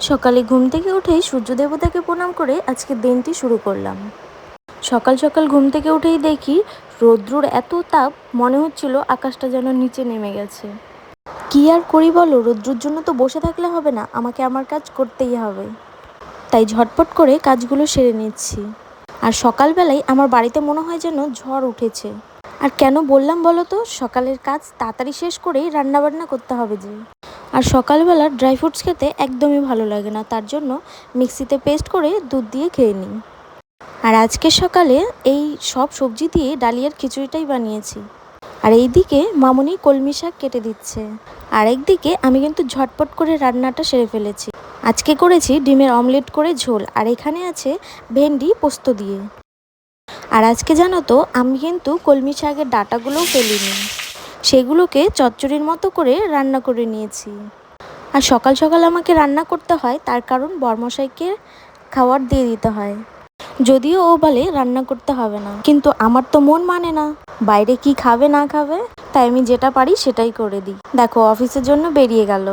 সকালে ঘুম থেকে উঠেই সূর্য দেবতাকে প্রণাম করে আজকের দিনটি শুরু করলাম। সকাল সকাল ঘুম থেকে উঠেই দেখি রৌদ্রুর এত তাপ, মনে হচ্ছিল আকাশটা যেন নিচে নেমে গেছে। কি আর করি বলো, রৌদ্রুর জন্য তো বসে থাকলে হবে না, আমাকে আমার কাজ করতেই হবে। তাই ঝটপট করে কাজগুলো সেরে নিচ্ছি। আর সকালবেলায় আমার বাড়িতে মনে হয় যেন ঝড় উঠেছে। আর কেন বললাম বলো তো, সকালের কাজ তাড়াতাড়ি শেষ করেই রান্নাবান্না করতে হবে যে। আর সকালবেলা ড্রাই ফ্রুটস খেতে একদমই ভালো লাগে না, তার জন্য মিক্সিতে পেস্ট করে দুধ দিয়ে খেয়ে নিই। আর আজকে সকালে এই সব সবজি দিয়ে ডালিয়ার খিচুড়িটাই বানিয়েছি। আর এইদিকে মামুনি কলমি শাক কেটে দিচ্ছে। আর একদিকে আমি কিন্তু ঝটপট করে রান্নাটা সেরে ফেলেছি। আজকে করেছি ডিমের অমলেট করে ঝোল, আর এখানে আছে ভেন্ডি পোস্ত দিয়ে। আর আজকে জানো তো, আমি কিন্তু কলমি শাকের ডাঁটাগুলোও ফেলিনি, সেগুলোকে চচ্চড়ির মতো করে রান্না করে নিয়েছি। আর সকাল সকাল আমাকে রান্না করতে হয়, তার কারণ বরমশাইকে খাবার দিয়ে দিতে হয়। যদিও ও বলে রান্না করতে হবে না, কিন্তু আমার তো মন মানে না, বাইরে কি খাবে না খাবে, তাই আমি যেটা পারি সেটাই করে দিই। দেখো, অফিসের জন্য বেরিয়ে গেল।